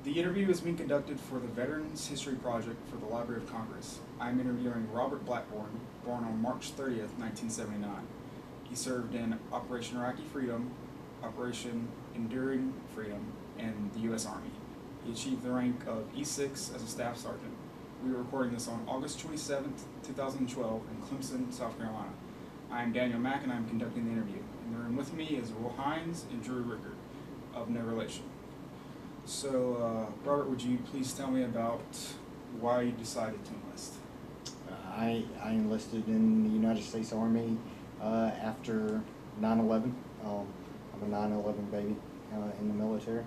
The interview is being conducted for the Veterans History Project for the Library of Congress. I am interviewing Robert Blackburn, born on March 30th, 1979. He served in Operation Iraqi Freedom, Operation Enduring Freedom, and the U.S. Army. He achieved the rank of E6 as a staff sergeant. We are recording this on August 27th, 2012 in Clemson, South Carolina. I am Daniel Mack and I am conducting the interview. In the room with me is Will Hines and Drew Rickard, of no relation. So, Robert, would you please tell me about why you decided to enlist? I enlisted in the United States Army after 9/11. I'm a 9/11 baby in the military.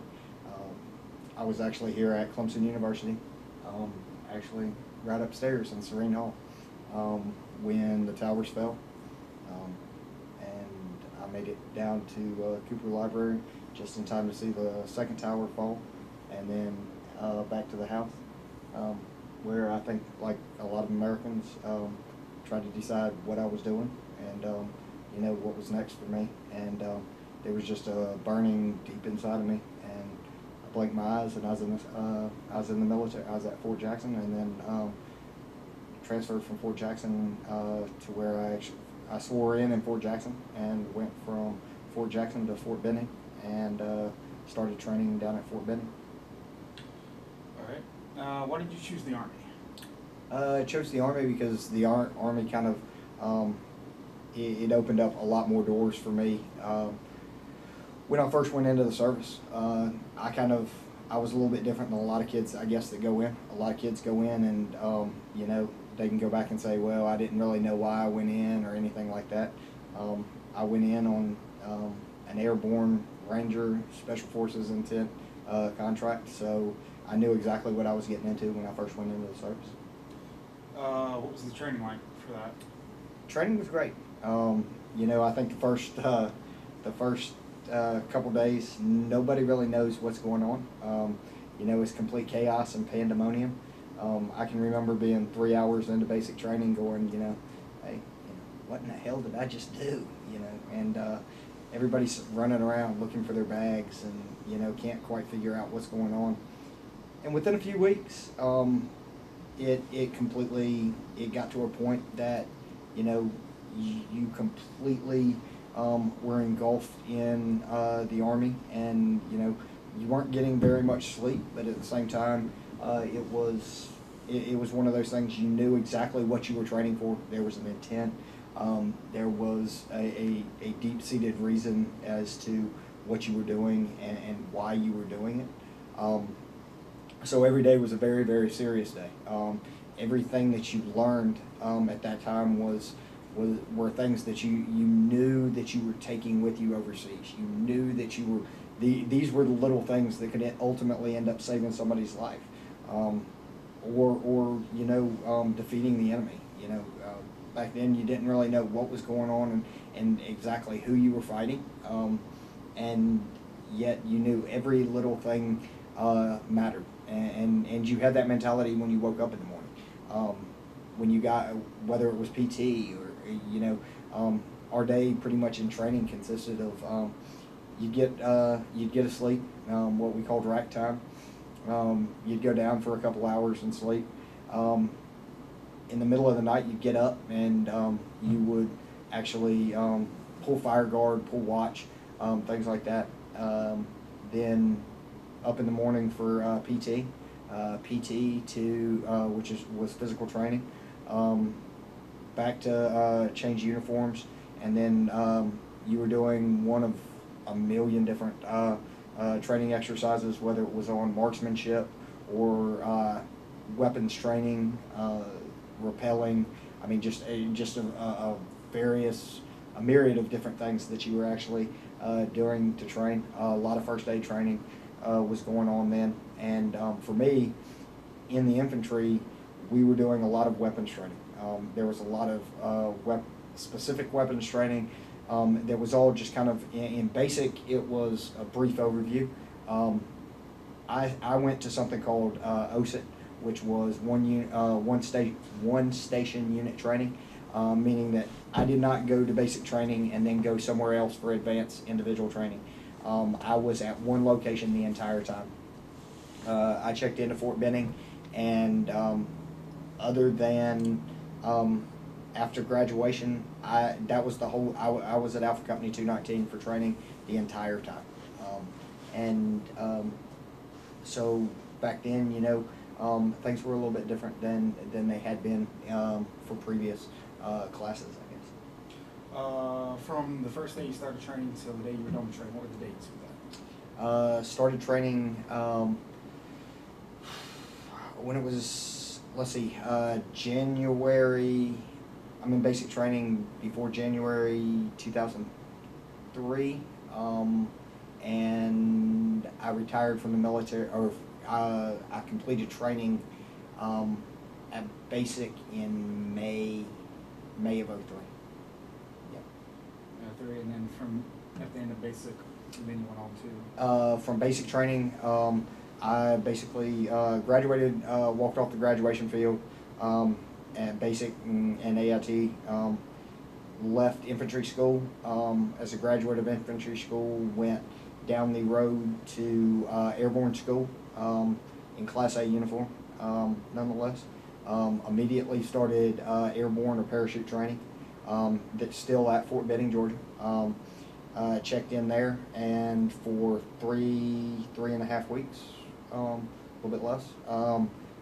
I was actually here at Clemson University, actually right upstairs in Serene Hall, when the towers fell. And I made it down to Cooper Library just in time to see the second tower fall, and then back to the house, where I think, like a lot of Americans, tried to decide what I was doing and what was next for me. And there was just a burning deep inside of me, and I blinked my eyes, and I was in the military. I was at Fort Jackson, and then transferred from Fort Jackson to where I swore in Fort Jackson, and went from Fort Jackson to Fort Benning, and started training down at Fort Benning. All right. Why did you choose the Army? I chose the Army because the Army kind of, it opened up a lot more doors for me. When I first went into the service, I was a little bit different than a lot of kids, I guess, that go in. A lot of kids go in and, they can go back and say, well, I didn't really know why I went in or anything like that. I went in on an airborne Ranger Special Forces intent contract, so I knew exactly what I was getting into when I first went into the service. What was the training like for that? Training was great. I think the first couple days, nobody really knows what's going on. It's complete chaos and pandemonium. I can remember being 3 hours into basic training going, hey, what in the hell did I just do? And everybody's running around looking for their bags and, can't quite figure out what's going on. And within a few weeks, it got to a point that, you completely were engulfed in the Army, and, you weren't getting very much sleep, but at the same time, it was one of those things. You knew exactly what you were training for. There was an intent. There was a deep-seated reason as to what you were doing and why you were doing it. So every day was a very, very serious day. Everything that you learned at that time were things that you knew that you were taking with you overseas. You knew that these were the little things that could ultimately end up saving somebody's life, or defeating the enemy. Back then you didn't really know what was going on and exactly who you were fighting, and yet you knew every little thing mattered, and you had that mentality when you woke up in the morning. When you got, whether it was PT or our day pretty much in training consisted of you'd get asleep, what we called rack time. You'd go down for a couple hours and sleep. In the middle of the night, you'd get up and you would actually pull fire guard, pull watch, things like that. Then up in the morning for PT to was physical training. Back to change uniforms, and then you were doing one of a million different training exercises, whether it was on marksmanship or weapons training, rappelling. I mean, just a myriad of different things that you were actually doing to train. A lot of first aid training was going on then, and for me, in the infantry, we were doing a lot of weapons training. There was a lot of specific weapons training. That was all just kind of in basic. It was a brief overview. I went to something called OSIT, which was one station unit training, meaning that I did not go to basic training and then go somewhere else for advanced individual training. I was at one location the entire time. I checked into Fort Benning, and other than after graduation, that was the whole. I was at Alpha Company 219 for training the entire time, so back then, things were a little bit different than they had been for previous classes, I guess. From the first day you started training till the day you were done with training, what were the dates with that? Started training when it was, let's see, January. I'm in basic training before January 2003, and I retired from the military, or I completed training at basic in May of 03. Yep. 03, and then at the end of basic, and then you went on to? From basic training, I basically graduated, walked off the graduation field at basic and AIT, left infantry school. As a graduate of infantry school, went down the road to airborne school in Class A uniform, nonetheless. Immediately started airborne or parachute training. That's still at Fort Benning, Georgia. Checked in there, and for three and a half weeks, a little bit less,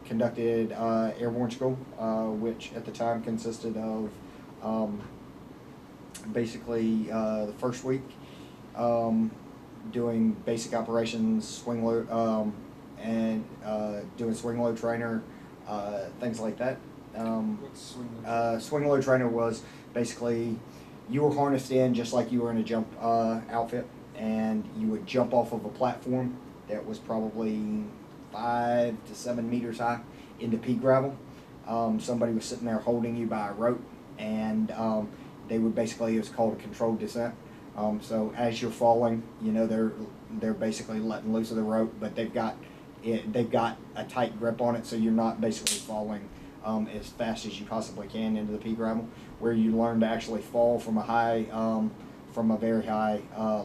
conducted airborne school, which at the time consisted of basically the first week doing basic operations, swing load, and doing swing load trainer, things like that. What's swing load? Swing load trainer was basically, you were harnessed in just like you were in a jump outfit, and you would jump off of a platform that was probably 5 to 7 meters high into pea gravel. Somebody was sitting there holding you by a rope, and they would basically, it was called a controlled descent. So as you're falling, they're basically letting loose of the rope, but they've got a tight grip on it, so you're not basically falling as fast as you possibly can into the pea gravel, where you learn to actually fall from a very high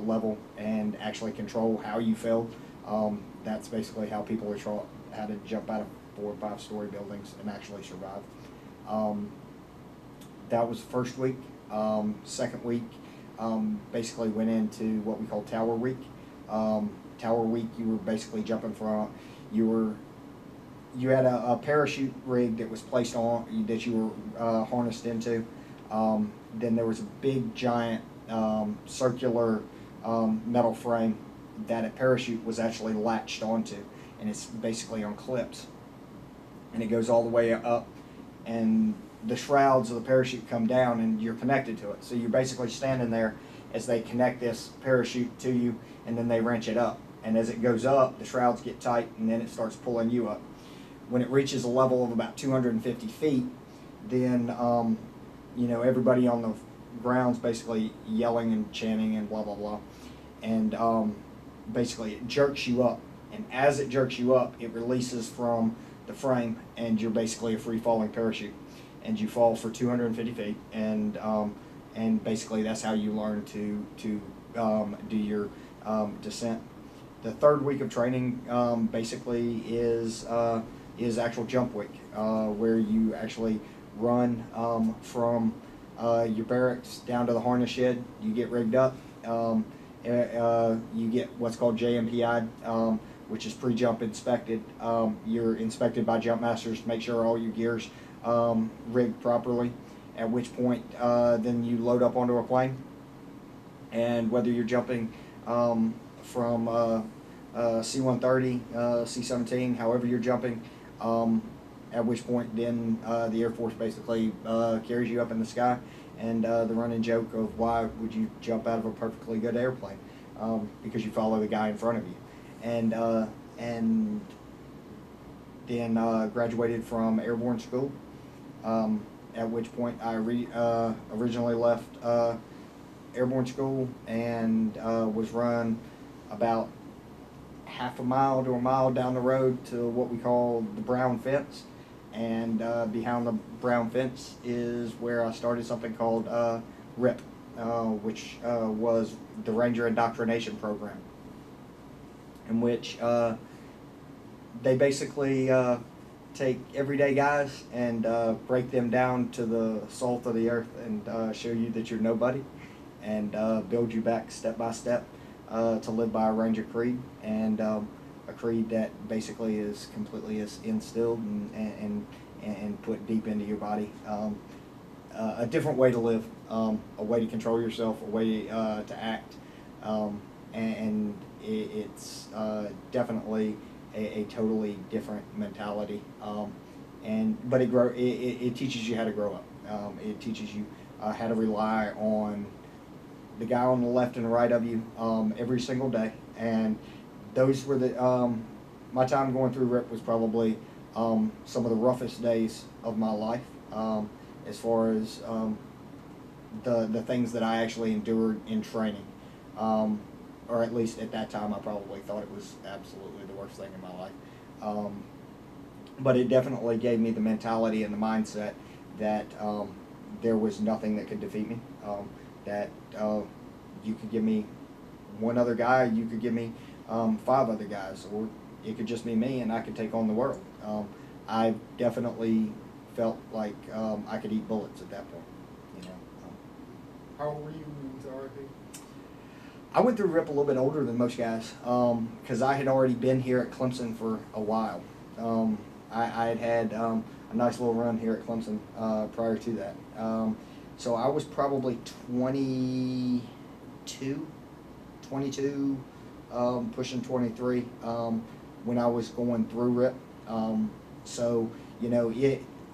level and actually control how you fell. That's basically how people were taught how to jump out of 4 or 5 story buildings and actually survive. That was the first week. Second week, basically went into what we call Tower Week. Tower Week, you were basically jumping from, you had a parachute rig that was placed on, that you were harnessed into. Then there was a big giant circular metal frame that a parachute was actually latched onto, and it's basically on clips, and it goes all the way up, and the shrouds of the parachute come down, and you're connected to it. So you're basically standing there as they connect this parachute to you, and then they wrench it up, and as it goes up, the shrouds get tight, and then it starts pulling you up. When it reaches a level of about 250 feet, then everybody on the ground's basically yelling and chanting and blah blah blah, and basically it jerks you up, and as it jerks you up, it releases from the frame, and you're basically a free falling parachute, and you fall for 250 feet, and basically that's how you learn to do your descent. The third week of training basically is actual jump week, where you actually run from your barracks down to the harness shed. You get rigged up. You get what's called JMPI, which is pre-jump inspected. You're inspected by jump masters to make sure all your gear's rigged properly, at which point then you load up onto a plane, and whether you're jumping from C-130, C-17, however you're jumping, at which point then the Air Force basically carries you up in the sky, and the running joke of why would you jump out of a perfectly good airplane? Because you follow the guy in front of you. And then graduated from airborne school, at which point I originally left airborne school and was run about half a mile to a mile down the road to what we call the brown fence, and behind the brown fence is where I started something called RIP, which was the Ranger Indoctrination Program, in which They basically take everyday guys and break them down to the salt of the earth and show you that you're nobody, and build you back step by step to live by a Ranger creed, and a creed that basically is completely instilled and put deep into your body. A different way to live, a way to control yourself, a way to act, and it's definitely a totally different mentality. But it teaches you how to grow up. It teaches you how to rely on the guy on the left and right of you every single day. And those were my time going through RIP was probably some of the roughest days of my life, as far as the things that I actually endured in training. Or at least at that time I probably thought it was absolutely the worst thing in my life. But it definitely gave me the mentality and the mindset that there was nothing that could defeat me. That you could give me one other guy, you could give me 5 other guys, or it could just be me and I could take on the world. I definitely felt like I could eat bullets at that point. You know. How old were you when you went to RIP? I went through RIP a little bit older than most guys, because I had already been here at Clemson for a while. I had a nice little run here at Clemson prior to that. So I was probably 22, pushing 23 when I was going through RIP. So, you know,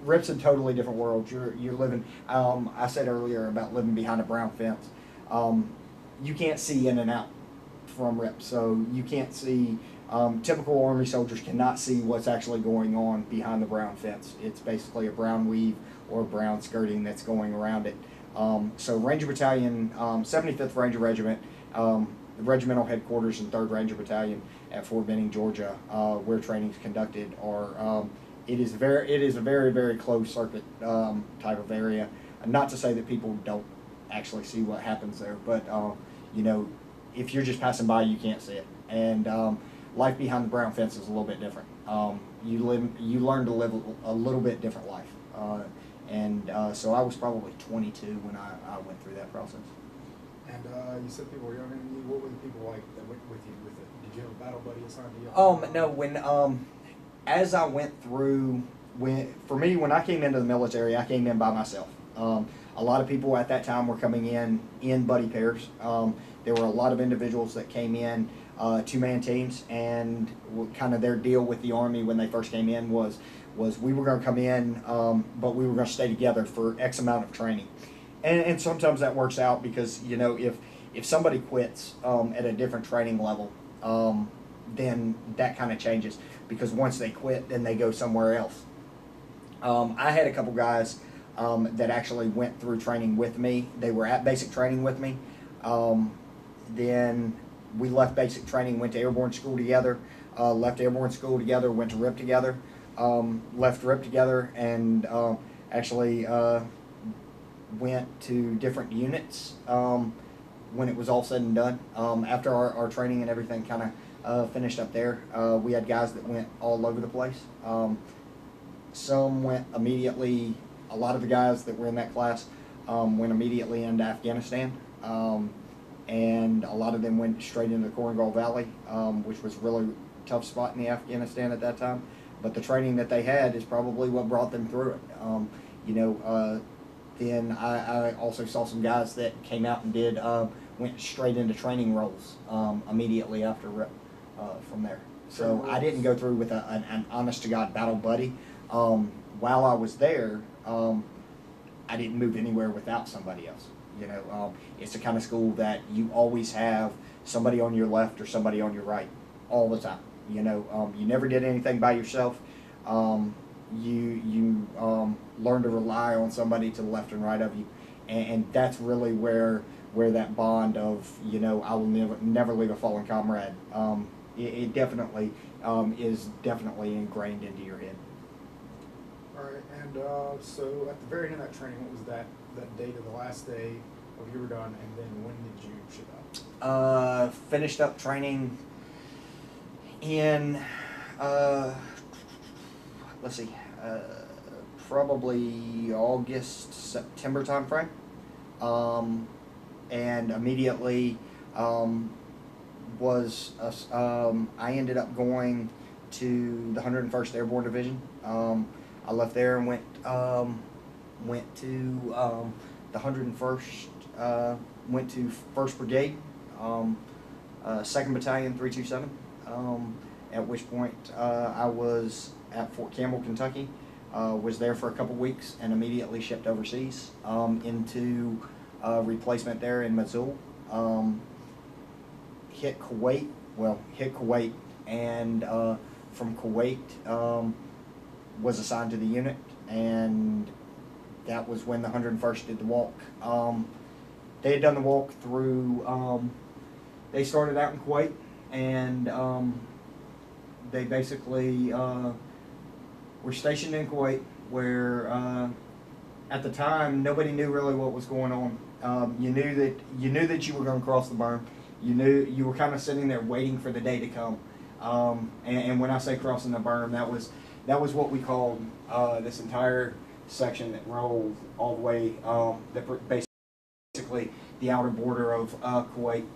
RIP's a totally different world. You're living, I said earlier about living behind a brown fence. You can't see in and out from RIP, so you can't see, typical Army soldiers cannot see what's actually going on behind the brown fence. It's basically a brown weave or brown skirting that's going around it. So Ranger Battalion, 75th Ranger Regiment, the regimental headquarters and 3rd Ranger Battalion at Fort Benning, Georgia, where training is conducted, it is a very, very closed circuit type of area. Not to say that people don't actually see what happens there, but you know, if you're just passing by, you can't see it. And life behind the brown fence is a little bit different. You learn to live a little bit different life. So I was probably 22 when I went through that process. And you said people were younger than you. What were the people like that went with you? Did you have a battle buddy assigned to you? No. When as I went through, for me, when I came into the military, I came in by myself. A lot of people at that time were coming in buddy pairs. There were a lot of individuals that came in 2-man teams, and kind of their deal with the Army when they first came in was we were going to come in, but we were going to stay together for X amount of training. And sometimes that works out because, you know, if somebody quits at a different training level, then that kind of changes, because once they quit, then they go somewhere else. I had a couple guys that actually went through training with me. They were at basic training with me. Then we left basic training, went to airborne school together, left airborne school together, went to RIP together, left RIP together, and actually went to different units when it was all said and done. After our training and everything kind of finished up there, we had guys that went all over the place. Some went immediately. A lot of the guys that were in that class went immediately into Afghanistan, and a lot of them went straight into the Korengal Valley, which was a really tough spot in Afghanistan at that time. But the training that they had is probably what brought them through it. You know, then I also saw some guys that came out and went straight into training roles immediately after RIP from there. So I didn't go through with an honest-to-God battle buddy. While I was there, I didn't move anywhere without somebody else. You know, it's the kind of school that you always have somebody on your left or somebody on your right all the time. You know, you never did anything by yourself. You learn to rely on somebody to the left and right of you, and that's really where that bond of, you know, I will never leave a fallen comrade. It definitely is definitely ingrained into your head. All right, and so at the very end of that training, what was that date of the last day of you were done, and then when did you ship out? Finished up training in let's see, probably August, September time frame. And immediately I ended up going to the 101st Airborne Division. I left there and went to the 101st, went to 1st Brigade, 2nd Battalion, 327, at which point I was at Fort Campbell, Kentucky. Was there for a couple weeks and immediately shipped overseas into replacement there in Mosul. Hit Kuwait, and from Kuwait was assigned to the unit, and that was when the 101st did the walk. They had done the walk through, they started out in Kuwait, and they basically were stationed in Kuwait, where at the time nobody knew really what was going on. You knew that you were going to cross the berm. You knew you were kind of sitting there waiting for the day to come. And when I say crossing the berm, that was what we called this entire section that rolled all the way, basically the outer border of Kuwait.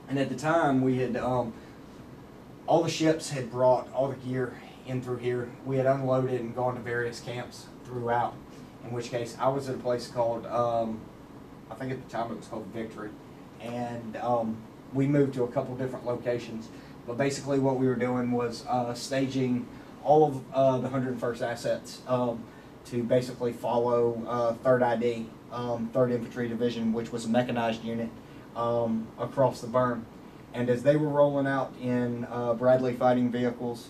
And at the time, we had all the ships had brought all the gear in through here. We had unloaded and gone to various camps throughout. In which case, I was at a place called, I think at the time it was called Victory, and we moved to a couple different locations. But basically, what we were doing was staging all of the 101st assets to basically follow 3rd ID, 3rd Infantry Division, which was a mechanized unit, across the berm. And as they were rolling out in Bradley fighting vehicles,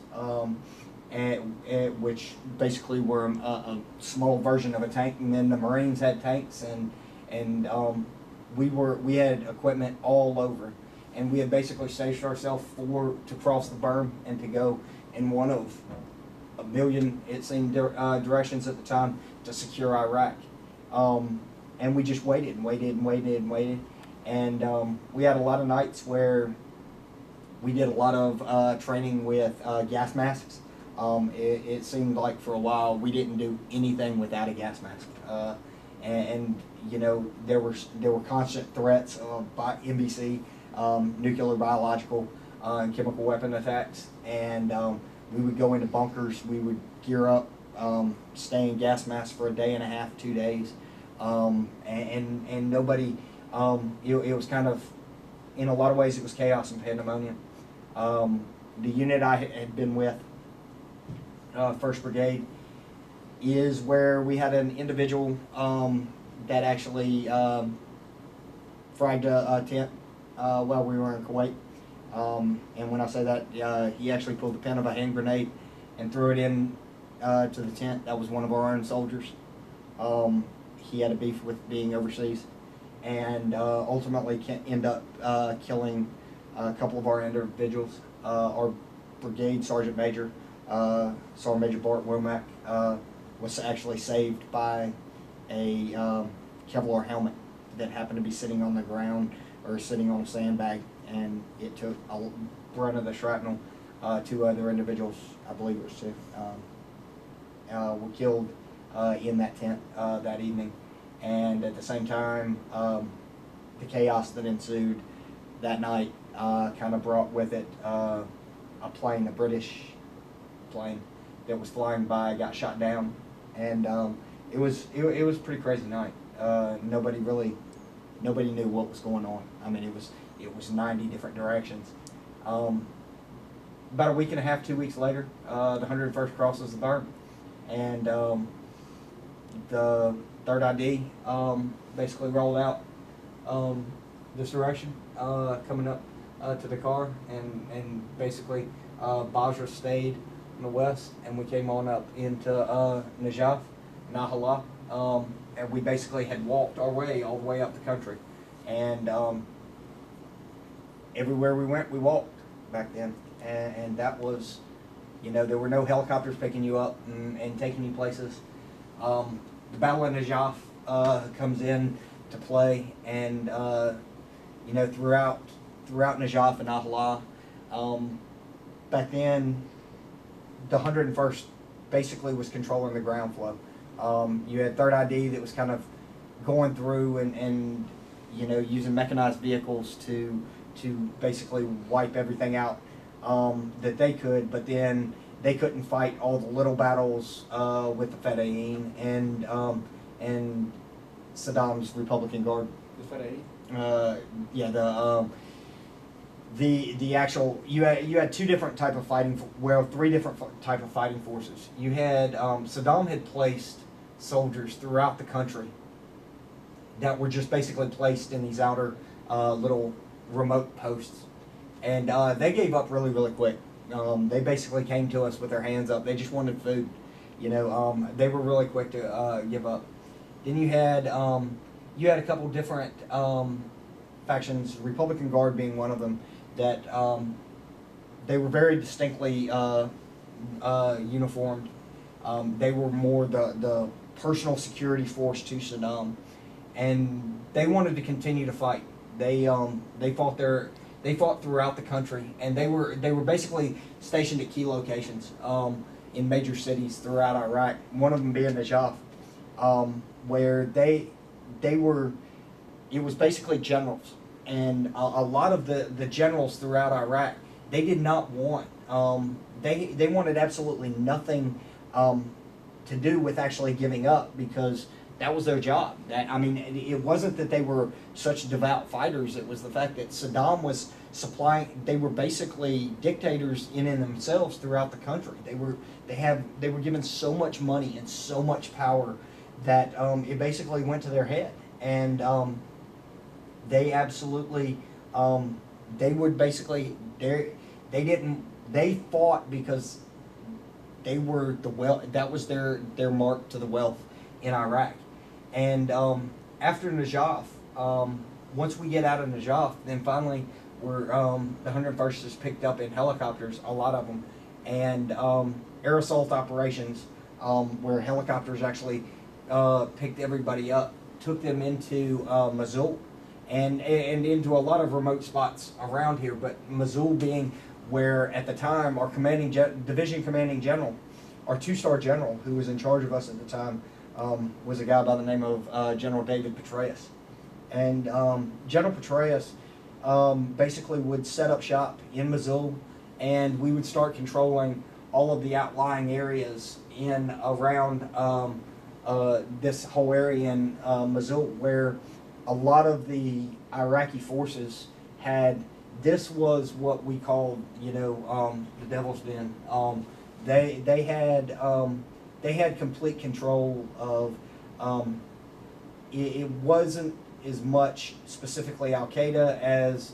which basically were a small version of a tank, and then the Marines had tanks, and we had equipment all over, and we had basically staged ourselves to cross the berm and to go in one of a million, it seemed, directions at the time to secure Iraq. And we just waited and waited and waited and waited, and we had a lot of nights where we did a lot of training with gas masks. It seemed like for a while we didn't do anything without a gas mask, and you know there were constant threats by NBC, nuclear, biological, and chemical weapon attacks, and we would go into bunkers. We would gear up, stay in gas masks for a day and a half, 2 days, and nobody. It was kind of, in a lot of ways, it was chaos and pandemonium. The unit I had been with, 1st Brigade, is where we had an individual that actually fragged a tent while we were in Kuwait. And when I say that, he actually pulled the pin of a hand grenade and threw it in to the tent. That was one of our own soldiers. He had a beef with being overseas, and ultimately ended up killing a couple of our individuals. Our brigade sergeant major, Sergeant Major Bart Womack, was actually saved by a Kevlar helmet that happened to be sitting on the ground or sitting on a sandbag, and it took a brunt of the shrapnel. 2 other individuals, I believe it was 2, were killed in that tent that evening. And at the same time, the chaos that ensued that night kind of brought with it a plane, a British plane that was flying by, got shot down, and it was a pretty crazy night. Nobody knew what was going on. I mean, it was 90 different directions. About a week and a half, 2 weeks later, the 101st crosses the berm, and the 3rd ID basically rolled out this direction, coming up to the car, and basically Basra stayed in the west, and we came on up into Nijah, Hilah, and we basically had walked our way all the way up the country, and everywhere we went, we walked back then, and that was, you know, there were no helicopters picking you up and taking you places. The Battle of Nijah comes in to play, and you know, throughout Nijah and Hilah, back then the 101st basically was controlling the ground flow. You had 3rd ID that was kind of going through and you know, using mechanized vehicles to basically wipe everything out that they could, but then they couldn't fight all the little battles with the Fedayeen and Saddam's Republican Guard. The Fedayeen? Yeah, the actual, you had 2 different type of fighting, well, 3 different type of fighting forces. You had Saddam had placed soldiers throughout the country that were just basically placed in these outer little remote posts, and they gave up really, really quick. They basically came to us with their hands up. They just wanted food, you know. They were really quick to give up. Then you had a couple different factions, Republican Guard being one of them, that they were very distinctly uniformed. They were more the personal security force to Saddam, and they wanted to continue to fight. They fought throughout the country, and they were basically stationed at key locations in major cities throughout Iraq. One of them being Nijah, where they were. It was basically generals, and a lot of the generals throughout Iraq, they did not want. They wanted absolutely nothing to do with actually giving up, because that was their job. I mean, it wasn't that they were such devout fighters. It was the fact that Saddam was supplying. They were basically dictators in themselves throughout the country. They were given so much money and so much power that it basically went to their head, and they absolutely they would basically they fought because they were that was their mark to the wealth in Iraq. And after Nijah, once we get out of Nijah, then finally we're the 101st is picked up in helicopters, a lot of them, and air assault operations, where helicopters actually picked everybody up, took them into Mosul, and into a lot of remote spots around here. But Mosul being where at the time our division commanding general, our 2-star general who was in charge of us at the time, was a guy by the name of General David Petraeus. And General Petraeus basically would set up shop in Mosul, and we would start controlling all of the outlying areas in around this whole area in Mosul, where a lot of the Iraqi forces had. This was what we called, you know, the Devil's Den. They had complete control of. It wasn't as much specifically Al Qaeda as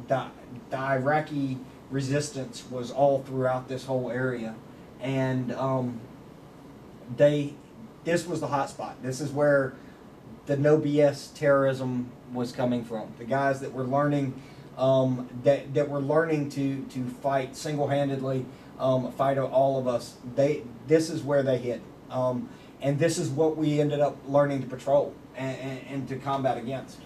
the Iraqi resistance was all throughout this whole area, and this was the hot spot. This is where the no BS terrorism was coming from. The guys that were learning that were learning to fight single-handedly, fight all of us. This is where they hit, and this is what we ended up learning to patrol and to combat against.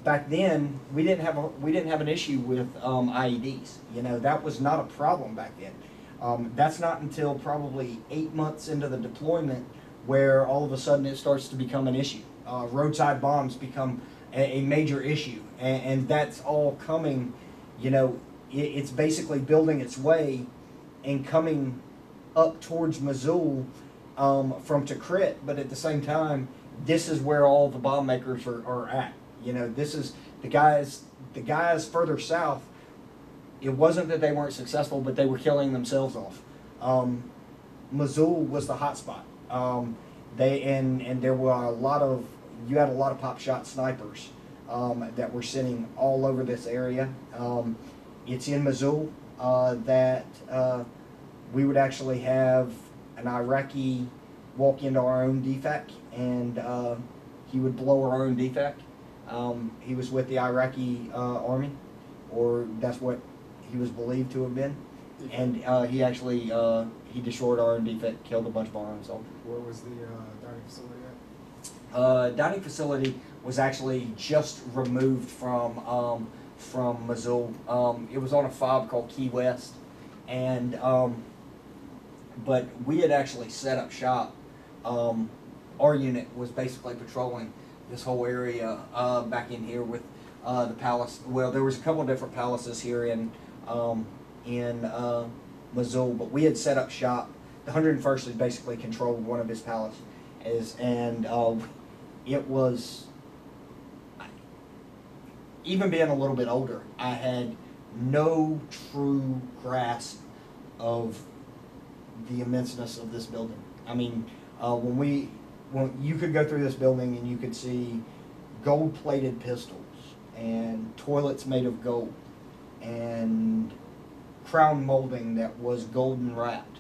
Back then, we didn't have an issue with IEDs. You know, that was not a problem back then. That's not until probably 8 months into the deployment where all of a sudden it starts to become an issue. Roadside bombs become a major issue, and that's all coming, you know, it's basically building its way and coming up towards Mosul from Tikrit, but at the same time, this is where all the bomb makers are at. You know, this is the guys further south. It wasn't that they weren't successful, but they were killing themselves off. Mosul was the hot spot. And there were you had a lot of pop shot snipers that were sitting all over this area. It's in Mosul that we would actually have an Iraqi walk into our own DFAC, and he would blow our own DFAC. He was with the Iraqi army, or that's what he was believed to have been. And he actually he destroyed our own DFAC, killed a bunch of our own soldiers. Where was the dining facility at? Dining facility was actually just removed from Mosul. It was on a fob called Key West, and but we had actually set up shop. Our unit was basically patrolling this whole area back in here with the palace. Well, there was a couple of different palaces here in Mosul, but we had set up shop. The 101st had basically controlled one of his palaces, and it was, even being a little bit older, I had no true grasp of the immenseness of this building. I mean, when you could go through this building and you could see gold-plated pistols and toilets made of gold and crown molding that was golden wrapped.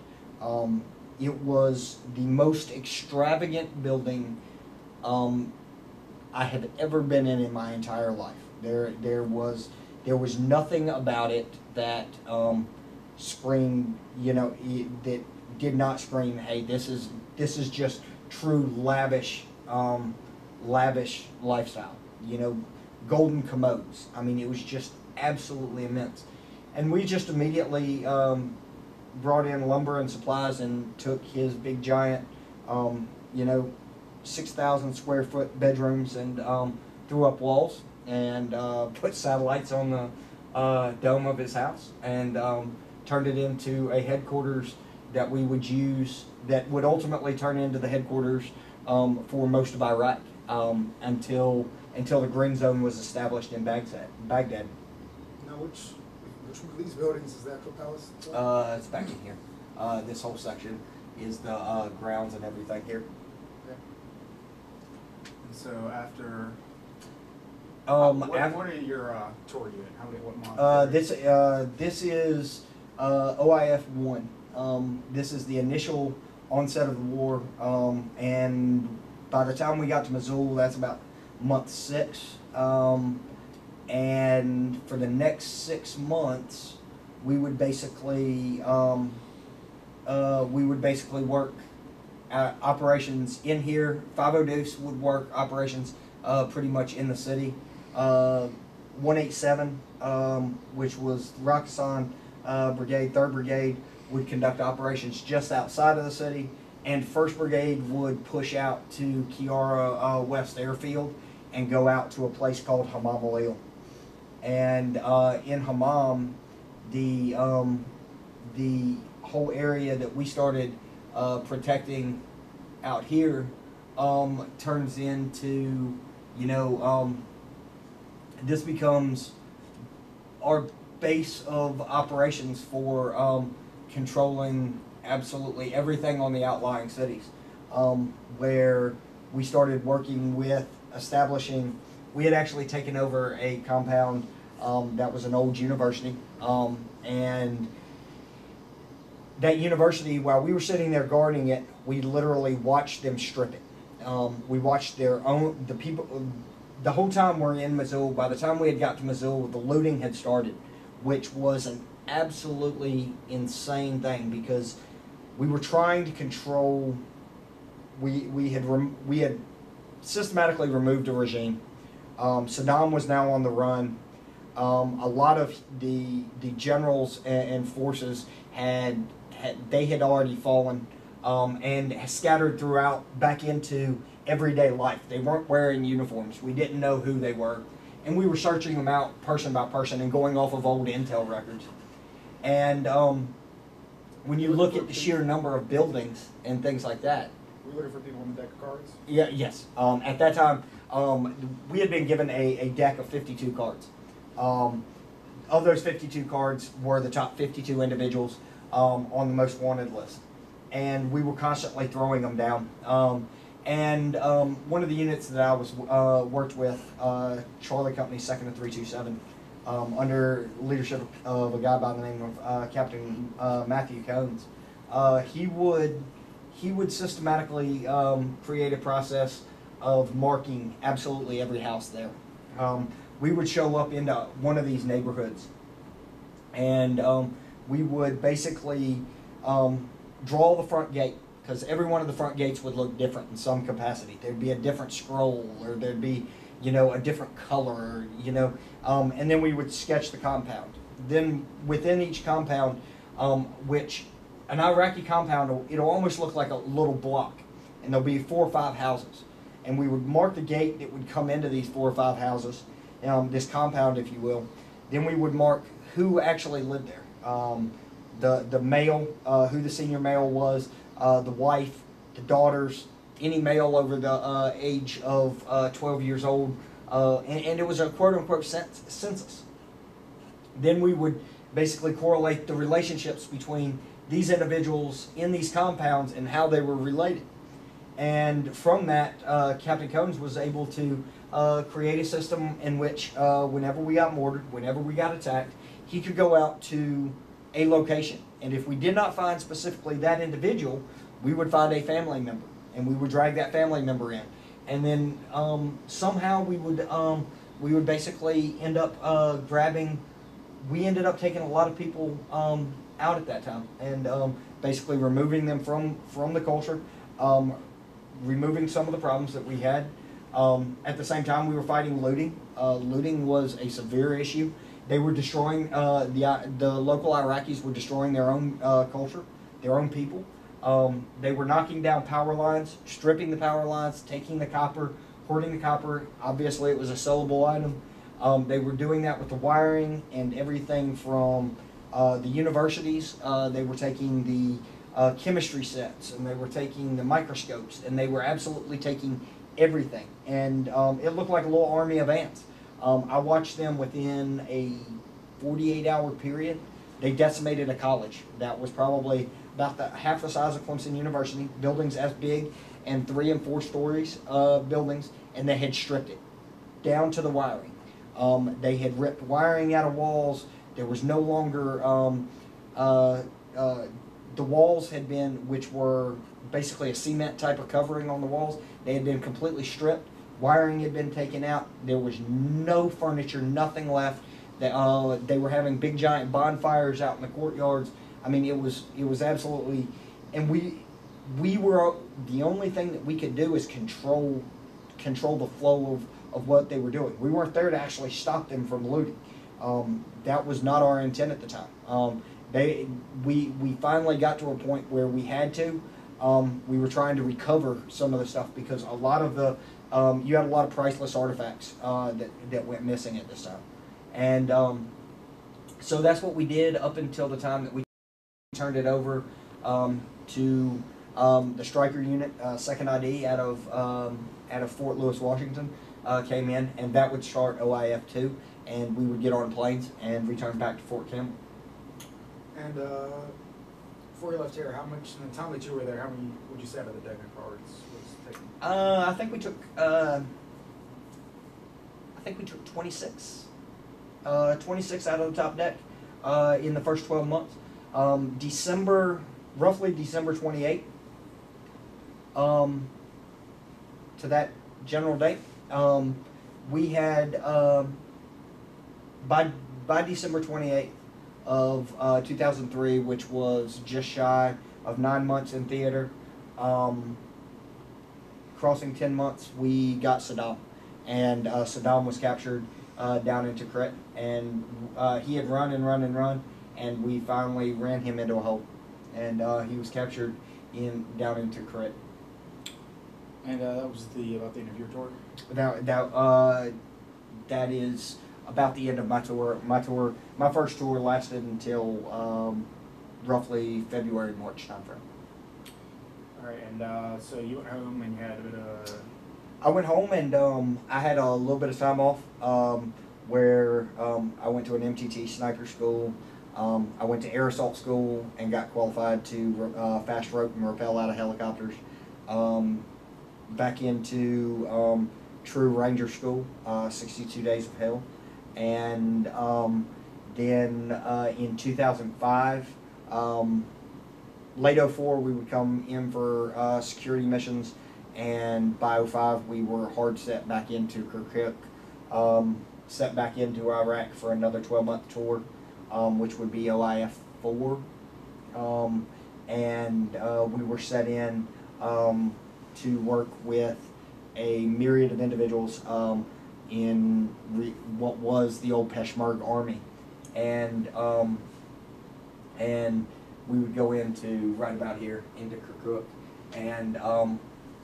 It was the most extravagant building I have ever been in my entire life. There was nothing about it that screamed, that did not scream, hey, this is just true lavish lifestyle. Golden commodes. I mean, it was just absolutely immense. And we just immediately brought in lumber and supplies and took his big giant, 6,000 square foot bedrooms and threw up walls and put satellites on the dome of his house and turned it into a headquarters that we would use, that would ultimately turn into the headquarters for most of Iraq until the green zone was established in Baghdad. Now, which one of these buildings is the actual palace? It's back in here. This whole section is the grounds and everything here. Okay. And so after, what are your tour unit? What month? This is OIF 1. This is the initial onset of the war, and by the time we got to Mosul, that's about month 6. And for the next 6 months, we would basically work operations in here. 50 Deuce would work operations pretty much in the city. 187, which was Rakistan Brigade, 3rd Brigade, would conduct operations just outside of the city, and 1st Brigade would push out to Kiara West Airfield and go out to a place called Hama. And in Hammam, the whole area that we started protecting out here turns into, this becomes our base of operations for controlling absolutely everything on the outlying cities, where we started working with establishing. We had actually taken over a compound that was an old university, and that university, while we were sitting there guarding it, we literally watched them strip it. We watched the people, the whole time we're in Mosul. By the time we had got to Mosul, the looting had started, which was an absolutely insane thing, because we were trying to control. We had systematically removed a regime. Saddam was now on the run. A lot of the generals and forces had already fallen and scattered throughout back into everyday life. They weren't wearing uniforms. We didn't know who they were, and we were searching them out person by person and going off of old intel records. And when you look at the sheer number of buildings and things like that. Were you looking for people on the deck of cards? Yeah. Yes. At that time, we had been given a deck of 52 cards. Of those 52 cards were the top 52 individuals on the most wanted list, and we were constantly throwing them down. One of the units that I was worked with, Charlie Company 2nd and 327, under leadership of a guy by the name of Captain Matthew Cones, he would systematically create a process of marking absolutely every house there. We would show up into one of these neighborhoods, and we would basically draw the front gate, because every one of the front gates would look different in some capacity. There'd be a different scroll, or there'd be, a different color, and then we would sketch the compound. Then within each compound, which an Iraqi compound, it'll almost look like a little block, and there'll be 4 or 5 houses. And we would mark the gate that would come into these 4 or 5 houses, this compound, if you will. Then we would mark who actually lived there. The male, who the senior male was, the wife, the daughters, any male over the age of 12 years old, and it was a quote-unquote census. Then we would basically correlate the relationships between these individuals in these compounds and how they were related. And from that, Captain Cones was able to create a system in which whenever we got mortared, whenever we got attacked, he could go out to a location. And if we did not find specifically that individual, we would find a family member, and we would drag that family member in. And then somehow we would basically end up grabbing. We ended up taking a lot of people out at that time, and basically removing them from the culture, removing some of the problems that we had. At the same time, we were fighting looting. Looting was a severe issue. They were destroying, the local Iraqis were destroying their own culture, their own people. They were knocking down power lines, stripping the power lines, taking the copper, hoarding the copper. Obviously, it was a sellable item. They were doing that with the wiring and everything from the universities. They were taking the chemistry sets, and they were taking the microscopes, and they were absolutely taking everything. And it looked like a little army of ants. I watched them within a 48-hour period. They decimated a college that was probably about half the size of Clemson University, buildings as big and 3 and 4 stories buildings, and they had stripped it down to the wiring. They had ripped wiring out of walls. There was no longer, the walls had been, which were basically a cement type of covering on the walls, they had been completely stripped. Wiring had been taken out. There was no furniture, nothing left. They were having big giant bonfires out in the courtyards. I mean, it was absolutely, and we were, the only thing that we could do is control the flow of what they were doing. We weren't there to actually stop them from looting. That was not our intent at the time. We finally got to a point where we had to. We were trying to recover some of the stuff because a lot of the you had a lot of priceless artifacts that went missing at this time, and so that's what we did up until the time that we turned it over to the striker unit, 2nd ID out of Fort Lewis, Washington, came in, and that would start OIF 2, and we would get on planes and return back to Fort Campbell. And before you left here, how much, in the time that you were there, how many would you say out of the deck of cards was taken? I think we took 26. 26 out of the top deck in the first 12 months. Roughly December 28th to that general date. We had, by December 28th of 2003, which was just shy of 9 months in theater, crossing 10 months, we got Saddam. And Saddam was captured down in Tikrit, and he had run and run and run, and we finally ran him into a hole, and he was captured down in Tikrit. And that was about the end of your tour? That is about the end of my tour. My first tour lasted until roughly February, March timeframe. All right, and so you went home and you had a bit of... I went home and I had a little bit of time off where I went to an MTT sniper school. I went to air assault school and got qualified to fast rope and rappel out of helicopters. Back into true ranger school, 62 days of hell. And then in 2005, late 04, we would come in for security missions, and by 05, we were hard set back into Kirkuk, set back into Iraq for another 12-month tour, which would be OIF 4, and we were set in to work with a myriad of individuals in what was the old Peshmerga army, and and we would go into right about here into Kirkuk, and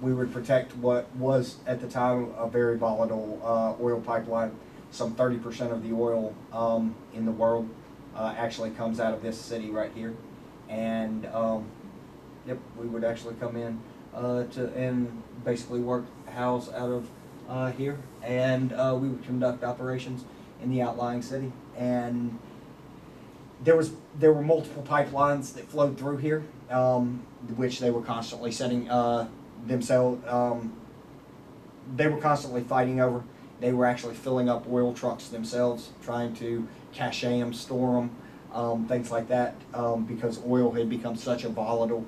we would protect what was at the time a very volatile oil pipeline. Some 30% of the oil in the world actually comes out of this city right here, and yep, we would actually come in and basically work house out of here, and we would conduct operations in the outlying city. And there were multiple pipelines that flowed through here, which they were constantly setting themselves. They were constantly fighting over. They were actually filling up oil trucks themselves, trying to cache them, store them, things like that, because oil had become such a volatile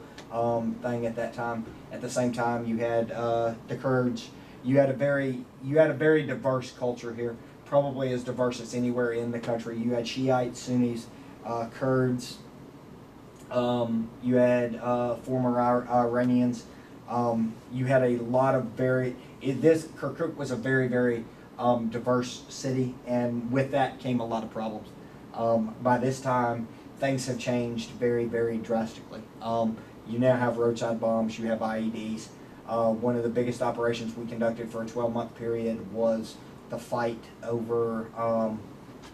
thing at that time. At the same time, you had the Kurds. You had a very diverse culture here, probably as diverse as anywhere in the country. You had Shiites, Sunnis, Kurds. You had former Iranians. You had a lot of Kirkuk was a very diverse city, and with that came a lot of problems. By this time, things have changed very drastically. You now have roadside bombs, you have IEDs. One of the biggest operations we conducted for a 12-month period was the fight over,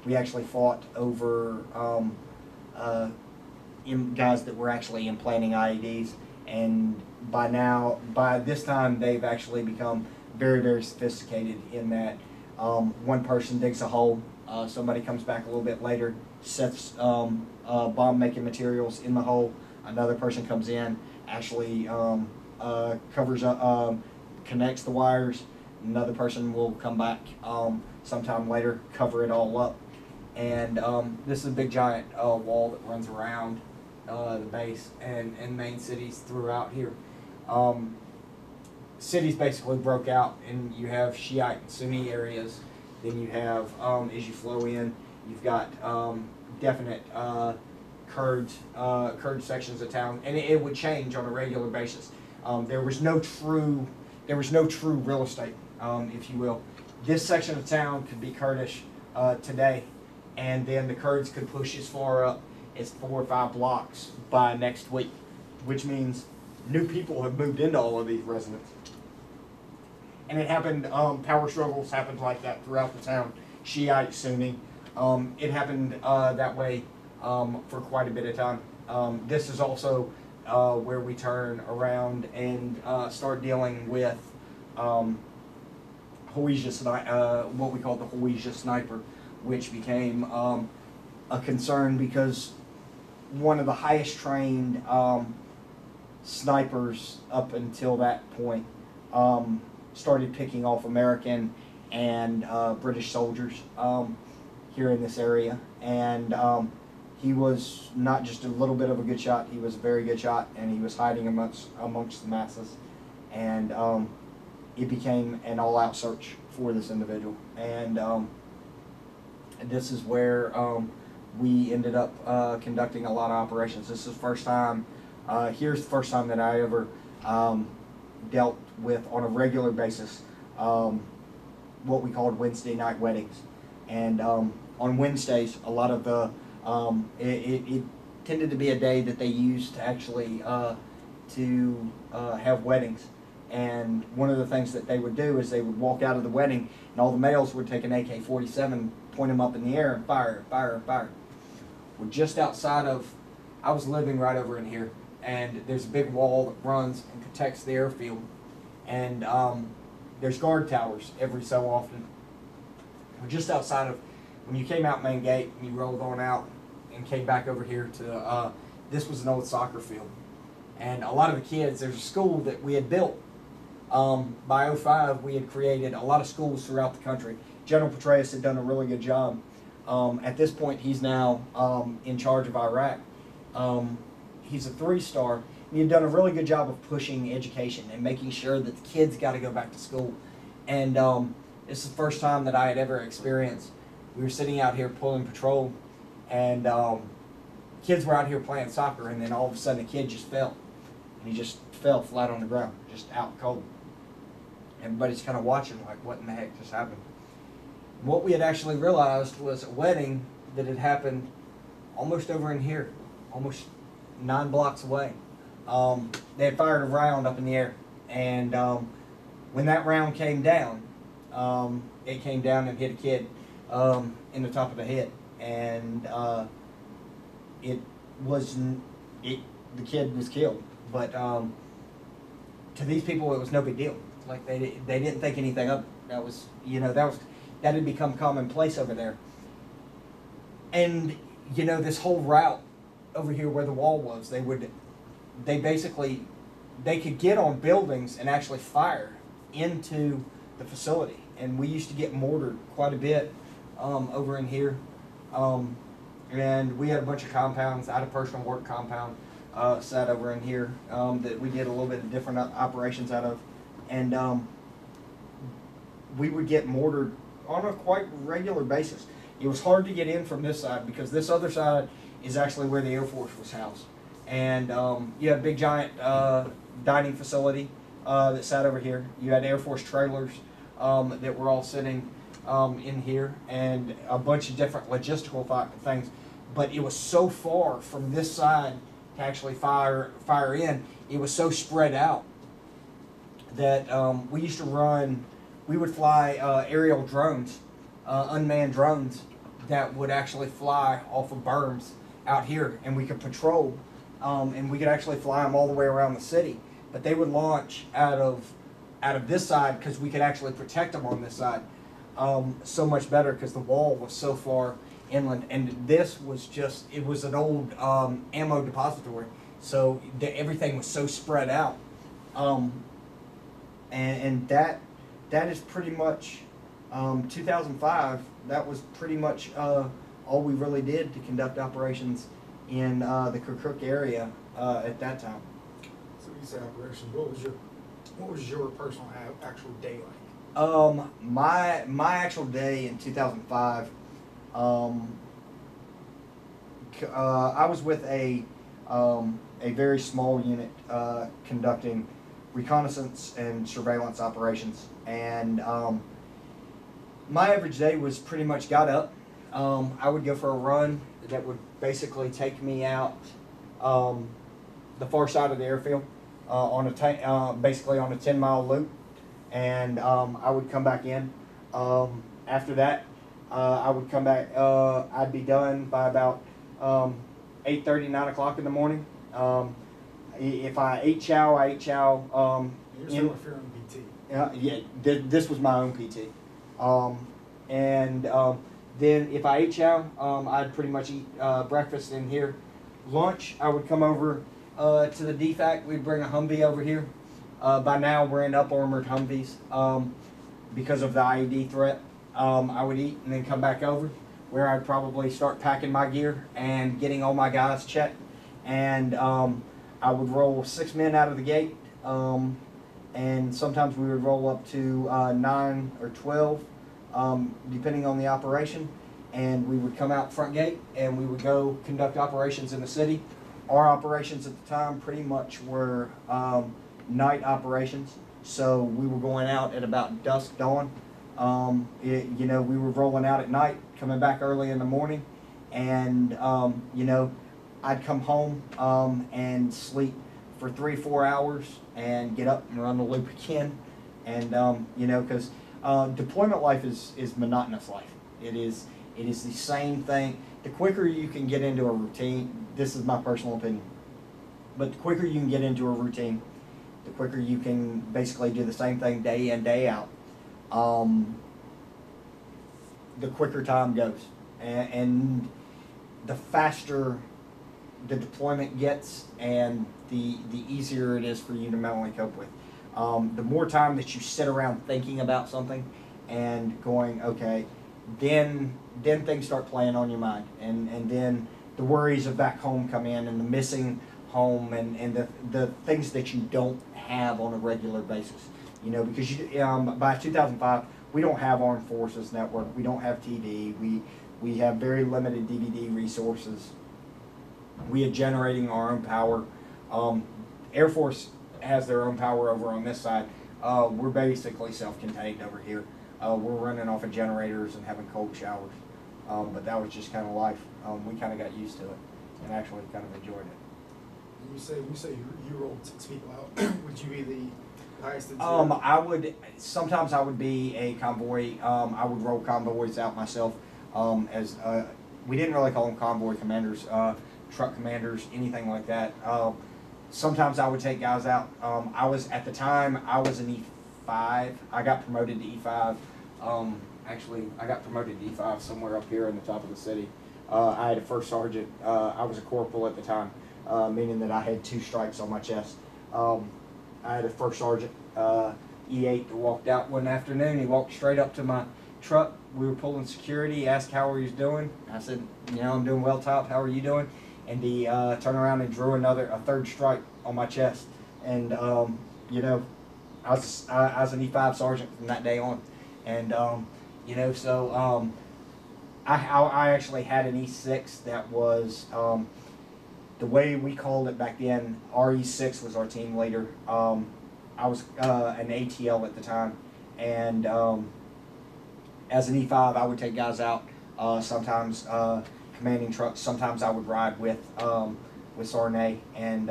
we actually fought over guys that were actually implanting IEDs, and by this time, they've actually become very sophisticated in that one person digs a hole, somebody comes back a little bit later, sets bomb-making materials in the hole, another person comes in, actually covers up, connects the wires, another person will come back sometime later, cover it all up. And this is a big giant wall that runs around the base and main cities throughout here. Cities basically broke out, and you have Shiite and Sunni areas. Then you have, as you flow in, you've got definite Kurd sections of town, and it would change on a regular basis. There was no true real estate, if you will. This section of town could be Kurdish today, and then the Kurds could push as far up as 4 or 5 blocks by next week, which means new people have moved into all of these residences. And it happened, power struggles happened like that throughout the town, Shiite, Sunni. It happened that way for quite a bit of time. This is also where we turn around and start dealing with what we call the Hawija sniper, which became a concern because one of the highest trained snipers up until that point started picking off American and British soldiers here in this area, and he was not just a little bit of a good shot, he was a very good shot, and he was hiding amongst the masses, and it became an all-out search for this individual, and this is where we ended up conducting a lot of operations. This is the first time, here's the first time that I ever dealt with, on a regular basis, what we called Wednesday night weddings. And on Wednesdays, a lot of the, it tended to be a day that they used to actually have weddings. And one of the things that they would do is they would walk out of the wedding, and all the males would take an AK-47, point them up in the air, and fire. Well, just outside of, I was living right over in here, and there's a big wall that runs and protects the airfield, and there's guard towers every so often. Well, just outside of, when you came out main gate and you rolled on out and came back over here to, this was an old soccer field, and a lot of the kids, there's a school that we had built. By 05, we had created a lot of schools throughout the country. General Petraeus had done a really good job. At this point, he's now in charge of Iraq. He's a 3-star. He had done a really good job of pushing education and making sure that the kids got to go back to school. And this is the first time that I had ever experienced. We were sitting out here pulling patrol, and kids were out here playing soccer, and then all of a sudden a kid just fell. And he just fell flat on the ground, just out cold. Everybody's kind of watching like, what in the heck just happened? What we had actually realized was a wedding that had happened almost over in here. almost 9 blocks away. They had fired a round up in the air, and when that round came down, it came down and hit a kid in the top of the head, and the kid was killed. But to these people, it was no big deal. Like they didn't think anything of it. That had become commonplace over there. And this whole route over here where the wall was, they could get on buildings and actually fire into the facility. And we used to get mortared quite a bit over in here. And we had a bunch of compounds. I had a personal work compound sat over in here that we did a little bit of different operations out of. And we would get mortared on a quite regular basis. It was hard to get in from this side because this other side is actually where the Air Force was housed. And you had a big giant dining facility that sat over here. You had Air Force trailers that were all sitting in here, and a bunch of different logistical things. But it was so far from this side to actually fire in. It was so spread out that we would fly aerial drones, unmanned drones that would actually fly off of berms out here, and we could patrol, and we could actually fly them all the way around the city. But they would launch out of this side because we could actually protect them on this side so much better because the wall was so far inland, and this was it was an old ammo depository, so everything was so spread out, and that is pretty much 2005. That was pretty much all we really did to conduct operations in the Kirkuk area at that time. So you say operations. What was your personal actual day like? My actual day in 2005. I was with a very small unit conducting reconnaissance and surveillance operations, and my average day was pretty much got up. I would go for a run that would basically take me out the far side of the airfield basically on a 10-mile loop, and I would come back in. After that, I would come back. I'd be done by about 8:30, 9 o'clock in the morning. If I ate chow, I ate chow. You're still with your own PT. Yeah, this was my own PT. Then if I ate chow, I'd pretty much eat breakfast in here. Lunch, I would come over to the DFAC. We'd bring a Humvee over here. By now, we're in up-armored Humvees because of the IED threat. I would eat and then come back over, where I'd probably start packing my gear and getting all my guys checked. And I would roll 6 men out of the gate, and sometimes we would roll up to 9 or 12, depending on the operation. And we would come out front gate, and we would go conduct operations in the city. Our operations at the time pretty much were night operations, so we were going out at about dusk, dawn. We were rolling out at night, coming back early in the morning, and I'd come home and sleep for 3-4 hours and get up and run the loop again. And because deployment life is monotonous life. It is the same thing. The quicker you can get into a routine, this is my personal opinion, but the quicker you can get into a routine, the quicker you can basically do the same thing day in, day out, the quicker time goes, and the faster the deployment gets, and the easier it is for you to mentally cope with. The more time that you sit around thinking about something and going, okay, then things start playing on your mind, and then the worries of back home come in, and the missing home, and the things that you don't have on a regular basis. Because by 2005, we don't have Armed Forces Network, we don't have TV, we have very limited DVD resources. We are generating our own power. Air Force has their own power over on this side. We're basically self-contained over here. We're running off of generators and having cold showers. But that was just kind of life. We kind of got used to it. and actually kind of enjoyed it. You say you rolled 6 people out. Would you be the highest in I would, sometimes I would be a convoy. I would roll convoys out myself. We didn't really call them convoy commanders, truck commanders, anything like that. Sometimes I would take guys out. At the time, I was an E5. I got promoted to E5. Actually, I got promoted to E5 somewhere up here in the top of the city. I had a first sergeant. I was a corporal at the time, meaning that I had 2 stripes on my chest. I had a first sergeant, E8, that walked out one afternoon. He walked straight up to my truck. We were pulling security. He asked how he was doing. I said, I'm doing well, Top. How are you doing? And he turned around and drew a 3rd stripe on my chest. And, I was an E5 sergeant from that day on. And, I actually had an E6 that was, the way we called it back then, our E6 was our team leader. I was an ATL at the time, and as an E5, I would take guys out, sometimes commanding trucks. Sometimes I would ride with Sarnay, and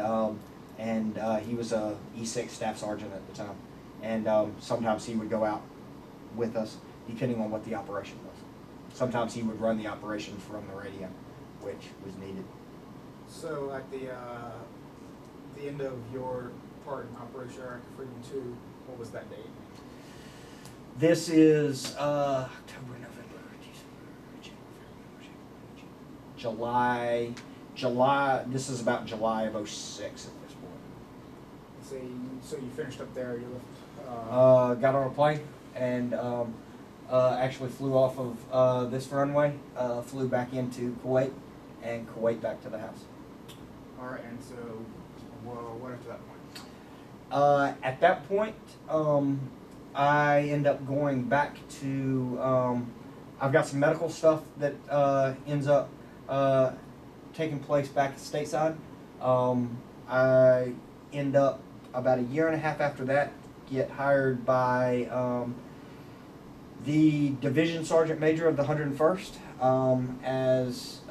he was a E6 staff sergeant at the time, and sometimes he would go out with us, depending on what the operation was. Sometimes he would run the operation from the radio, which was needed. So at the end of your part in Operation Iraqi Freedom 2, what was that date? This is October, November, December, January, July. This is about July of '06 at this point. So you finished up there. You left. Got on a plane and actually flew off of this runway. Flew back into Kuwait, and Kuwait back to the house. All right, and so, what after that point? At that point, I end up going back to, I've got some medical stuff that ends up taking place back stateside. I end up, about a year and a half after that, get hired by the Division Sergeant Major of the 101st as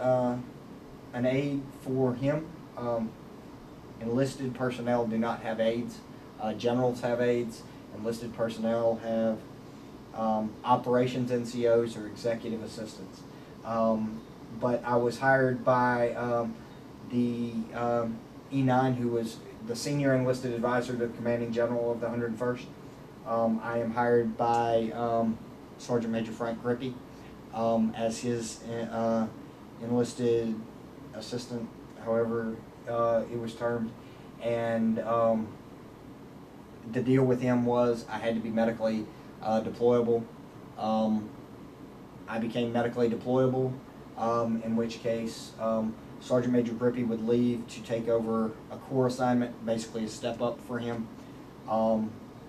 an aide for him. Enlisted personnel do not have aides. Generals have aides. Enlisted personnel have operations NCOs or executive assistants. But I was hired by the E9, who was the senior enlisted advisor to the commanding general of the 101st. I am hired by Sergeant Major Frank Grippy as his enlisted assistant, however it was termed. And the deal with him was I had to be medically deployable. I became medically deployable, in which case Sergeant Major Grippy would leave to take over a corps assignment, basically a step up for him.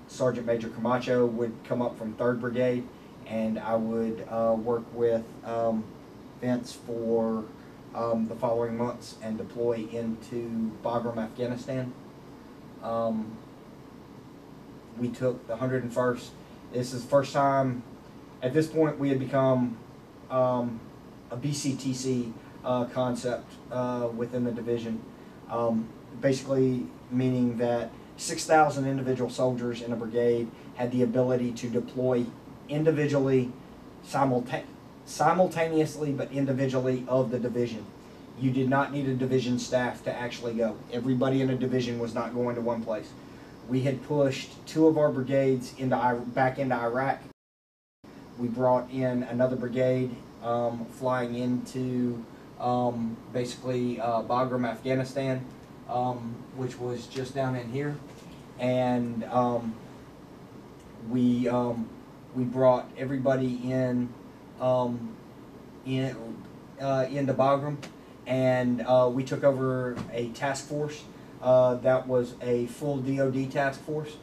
Sergeant Major Camacho would come up from 3rd Brigade, and I would work with Vince for the following months and deploy into Bagram, Afghanistan. We took the 101st. This is the first time, at this point we had become a BCTC concept within the division. Basically meaning that 6,000 individual soldiers in a brigade had the ability to deploy individually, simultaneously but individually of the division. You did not need a division staff to actually go. Everybody in a division was not going to one place. We had pushed 2 of our brigades back into Iraq. We brought in another brigade flying into basically Bagram, Afghanistan, which was just down in here, and we brought everybody into Bagram, and we took over a task force that was a full DoD task force.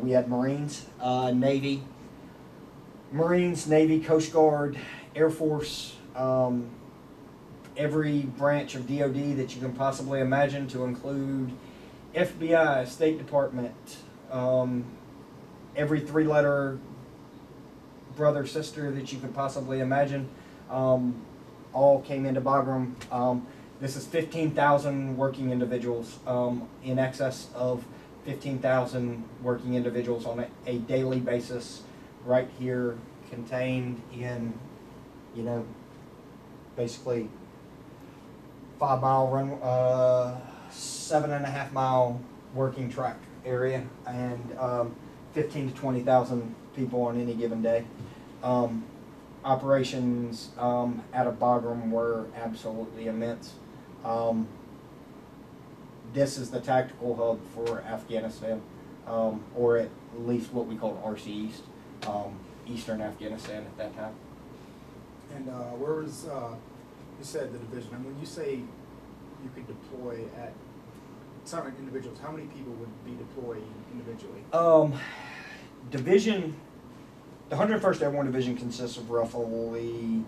We had Marines, Navy, Coast Guard, Air Force, every branch of DoD that you can possibly imagine, to include FBI, State Department, every 3-letter brother, sister that you could possibly imagine, all came into Bagram. This is 15,000 working individuals, in excess of 15,000 working individuals on a daily basis, right here, contained in, you know, basically 5-mile run, 7.5 mile working track area, and 15 to 20,000 people on any given day. Operations out of Bagram were absolutely immense. This is the tactical hub for Afghanistan, or at least what we called RC East, Eastern Afghanistan at that time. And where was, you said the division, and when you say you could deploy at, it's not like individuals, how many people would be deployed individually? Division, the 101st Airborne Division consists of roughly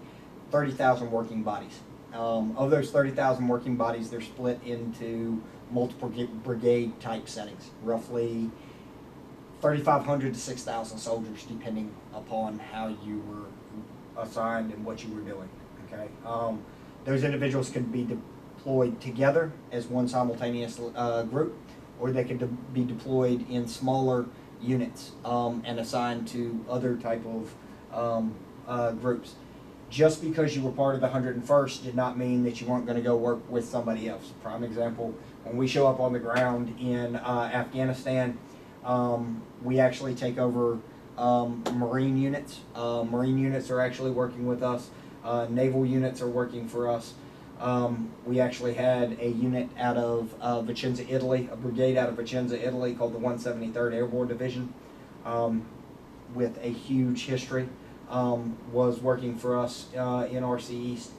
30,000 working bodies. Of those 30,000 working bodies, they're split into multiple brigade type settings, roughly 3,500 to 6,000 soldiers, depending upon how you were assigned and what you were doing. Okay, those individuals could be deployed together as one simultaneous group, or they could be deployed in smaller units and assigned to other type of groups. Just because you were part of the 101st did not mean that you weren't going to go work with somebody else. Prime example, when we show up on the ground in Afghanistan, we actually take over Marine units. Marine units are actually working with us. Naval units are working for us. We actually had a unit out of Vicenza, Italy, a brigade out of Vicenza, Italy called the 173rd Airborne Division, with a huge history. Was working for us in RC East.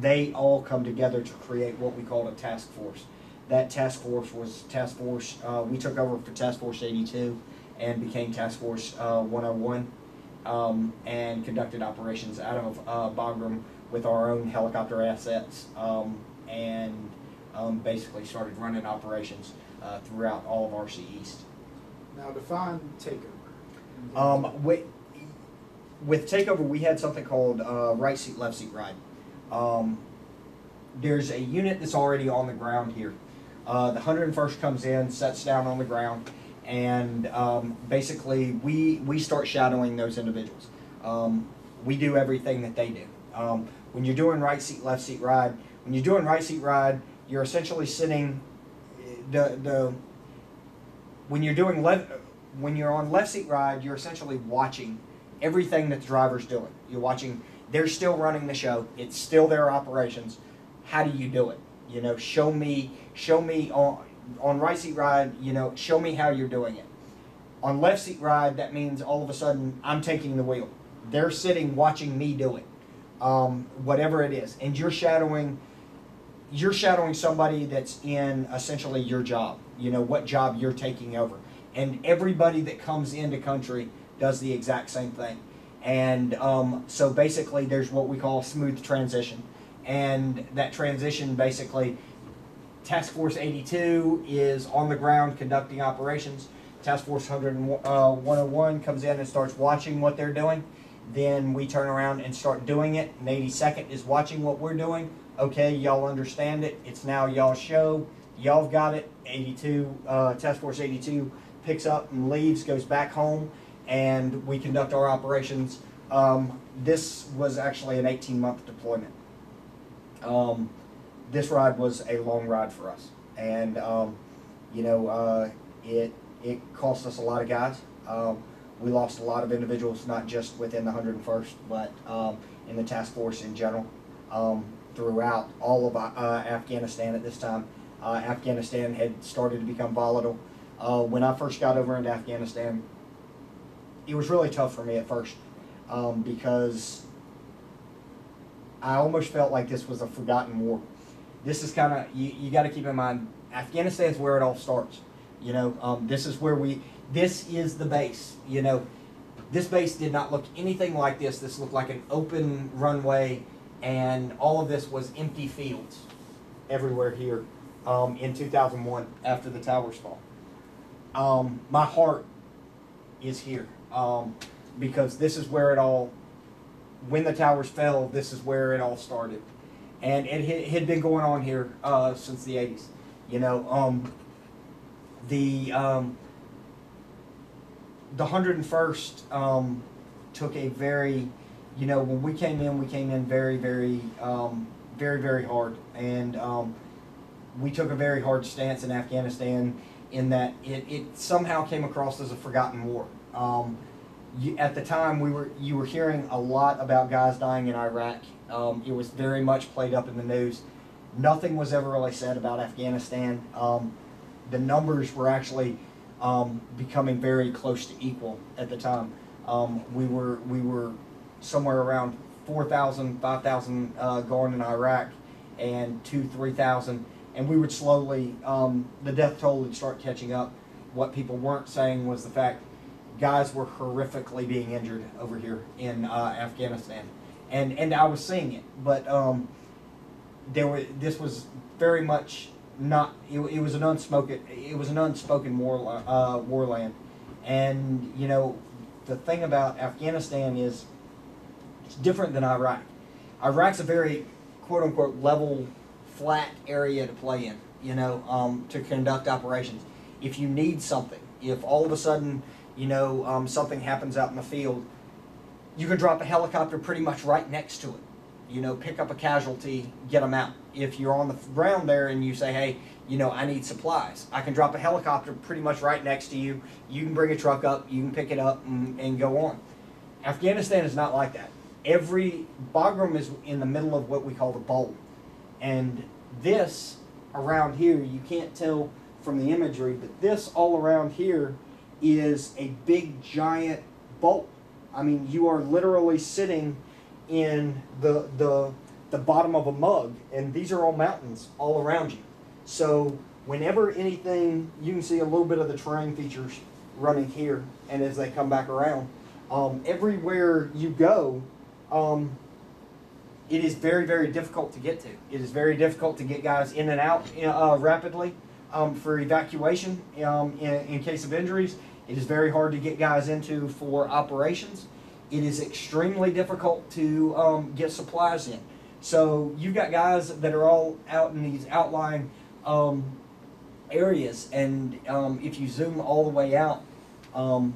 They all come together to create what we called a task force. That task force was Task Force, we took over for Task Force 82 and became Task Force 101, and conducted operations out of Bagram with our own helicopter assets, and basically started running operations throughout all of RC East. Now define takeover. With takeover, we had something called right seat, left seat ride. There's a unit that's already on the ground here. The 101st comes in, sets down on the ground, and basically we start shadowing those individuals. We do everything that they do. When you're doing right seat, left seat ride, you're essentially sitting when you're on left seat ride, you're essentially watching everything that the driver's doing. You're watching, they're still running the show. It's still their operations. How do you do it? You know, show me on right seat ride, you know, show me how you're doing it. On left seat ride, that means all of a sudden I'm taking the wheel. They're sitting watching me do it. Whatever it is. And you're shadowing somebody that's in essentially your job. You know, what job you're taking over. And everybody that comes into country does the exact same thing. And so basically there's what we call a smooth transition. And that transition, basically, Task Force 82 is on the ground conducting operations. Task Force 101 comes in and starts watching what they're doing. Then we turn around and start doing it. And 82nd is watching what we're doing. Okay, y'all understand it. It's now y'all's show. Y'all got it. 82, Task Force 82 picks up and leaves, goes back home, and we conduct our operations. This was actually an 18-month deployment. This ride was a long ride for us, and you know, it cost us a lot of guys. We lost a lot of individuals, not just within the 101st, but in the task force in general, throughout all of Afghanistan at this time. Afghanistan had started to become volatile. When I first got over into Afghanistan, it was really tough for me at first, because I almost felt like this was a forgotten war. This is kind of, you got to keep in mind, Afghanistan is where it all starts. You know, this is where this is the base. You know, this base did not look anything like this. This looked like an open runway, and all of this was empty fields everywhere here in 2001 after the towers fall. My heart is here because this is where it all, when the towers fell, this is where it all started. and it had been going on here since the 80s. You know, the 101st took a very, you know, when we came in very, very, very hard, and we took a very hard stance in Afghanistan in that it somehow came across as a forgotten war. At the time, you were hearing a lot about guys dying in Iraq. It was very much played up in the news. Nothing was ever really said about Afghanistan. The numbers were actually becoming very close to equal at the time. We were somewhere around 4,000, 5,000 going in Iraq, and 2,000, 3,000, and we would slowly, the death toll would start catching up. What people weren't saying was the fact guys were horrifically being injured over here in Afghanistan, and I was seeing it, but this was very much not. It was an unspoken warland, and you know, the thing about Afghanistan is it's different than Iraq. Iraq's a very quote unquote level, flat area to play in. You know, to conduct operations. If you need something, if all of a sudden, you know, something happens out in the field, you can drop a helicopter pretty much right next to it. You know, pick up a casualty, get them out. If you're on the ground there and you say, hey, you know, I need supplies, I can drop a helicopter pretty much right next to you. You can bring a truck up, you can pick it up and go on. Afghanistan is not like that. Every Bagram is in the middle of what we call the bowl. And this around here, you can't tell from the imagery, but this all around here is a big giant bowl. I mean, you are literally sitting in the bottom of a mug, and these are all mountains all around you. So whenever anything, you can see a little bit of the terrain features running here, and as they come back around, everywhere you go, it is very, very difficult to get to. It is very difficult to get guys in and out rapidly for evacuation in case of injuries. It is very hard to get guys into for operations. It is extremely difficult to get supplies in. So you've got guys that are all out in these outlying areas, and if you zoom all the way out, go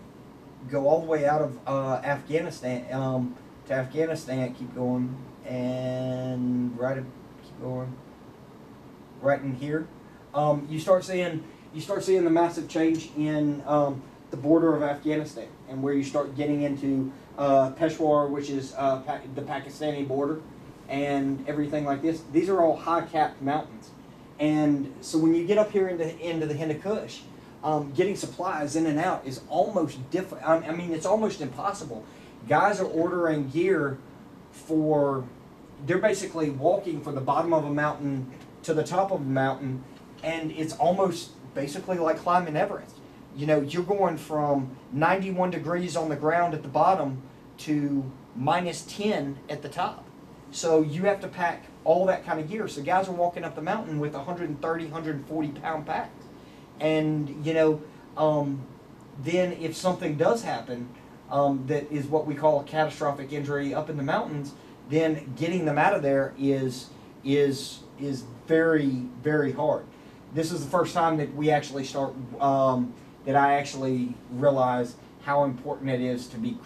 all the way out of Afghanistan to Afghanistan, keep going, and keep going, right in here, you start seeing the massive change in the border of Afghanistan, and where you start getting into Peshawar, which is the Pakistani border, and everything like this. These are all high-capped mountains, and so when you get up here into the Hindu Kush, getting supplies in and out is almost I mean, it's almost impossible. Guys are ordering gear they're basically walking from the bottom of a mountain to the top of a mountain, and it's almost basically like climbing Everest. You know, you're going from 91 degrees on the ground at the bottom to -10 at the top. So you have to pack all that kind of gear. So guys are walking up the mountain with 130, 140 pound packs. And, you know, then if something does happen that is what we call a catastrophic injury up in the mountains, then getting them out of there is very, very hard. This is the first time that we actually that I actually realize how important it is to be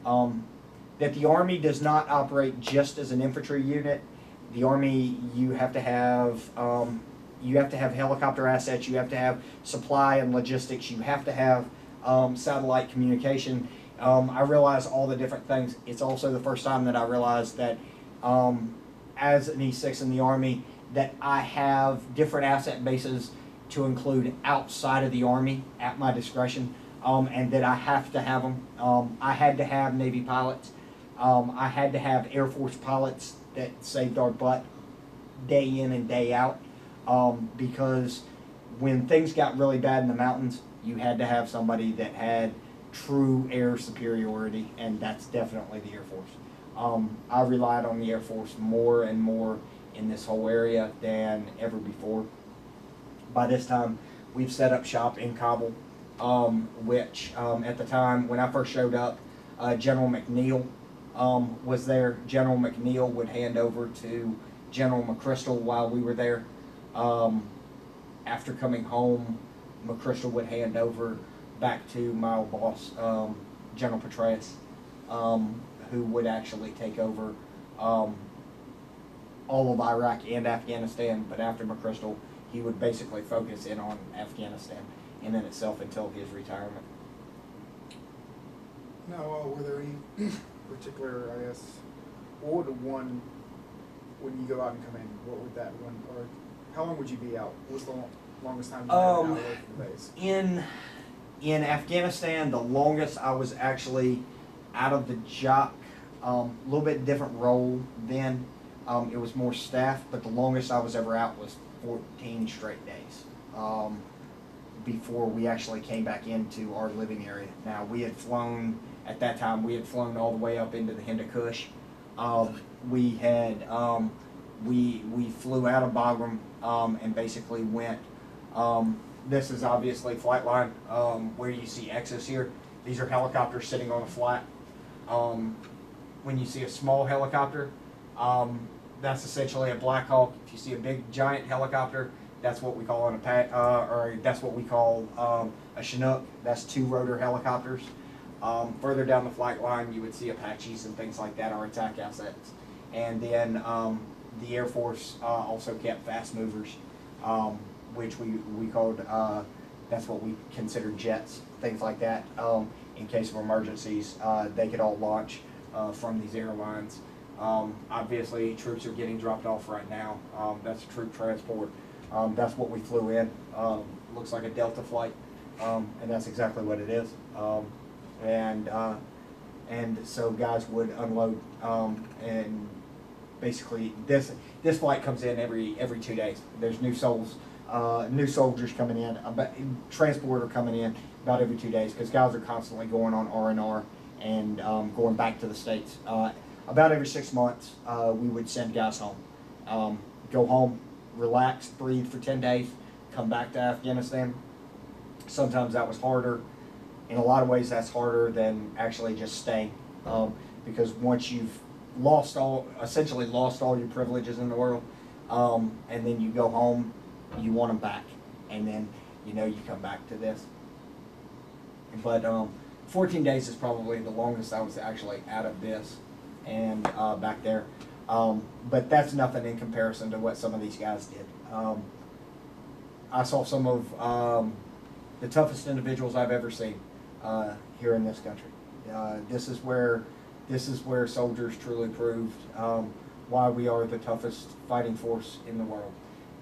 that the Army does not operate just as an infantry unit. The Army, you have to have helicopter assets, you have to have supply and logistics, you have to have satellite communication. I realize all the different things. It's also the first time that I realized that as an E6 in the Army, that I have different asset bases to include outside of the Army at my discretion, and that I have to have them. I had to have Navy pilots. I had to have Air Force pilots that saved our butt day in and day out, because when things got really bad in the mountains, you had to have somebody that had true air superiority, and that's definitely the Air Force. I relied on the Air Force more and more in this whole area than ever before. By this time, we've set up shop in Kabul, which at the time when I first showed up, General McNeil was there. General McNeil would hand over to General McChrystal while we were there. After coming home, McChrystal would hand over back to my old boss, General Petraeus, who would actually take over all of Iraq and Afghanistan. But after McChrystal, he would basically focus in on Afghanistan in itself until his retirement. Now, were there any particular, I guess, what would one, when you go out and come in, what would that one, or how long would you be out? What was the longest time you been out away from the base? In Afghanistan, the longest I was actually out of the jock, a little bit different role then. It was more staff, but the longest I was ever out was 14 straight days before we actually came back into our living area. Now, we had flown, at that time, we had flown all the way up into the Hindu Kush. We had, we flew out of Bagram and basically went, this is obviously flight line where you see X's here. These are helicopters sitting on a flat. When you see a small helicopter, that's essentially a Black Hawk. If you see a big giant helicopter, that's what we call or that's what we call a Chinook. That's 2 rotor helicopters. Further down the flight line, you would see Apaches and things like that, our attack assets. And then the Air Force also kept fast movers, which we called, that's what we considered jets, things like that. In case of emergencies, they could all launch from these airlines. Obviously, troops are getting dropped off right now. That's troop transport. That's what we flew in. Looks like a Delta flight, and that's exactly what it is. And so guys would unload, and basically this flight comes in every 2 days. There's new soldiers coming in, transporter coming in about every 2 days, because guys are constantly going on R&R and going back to the States. About every 6 months, we would send guys home. Go home, relax, breathe for 10 days, come back to Afghanistan. Sometimes that was harder. In a lot of ways, that's harder than actually just staying, because once you've essentially lost all your privileges in the world, and then you go home, you want them back, and then you come back to this. But 14 days is probably the longest I was actually out of this and back there. But that's nothing in comparison to what some of these guys did. I saw some of the toughest individuals I've ever seen here in this country. This is where soldiers truly proved why we are the toughest fighting force in the world,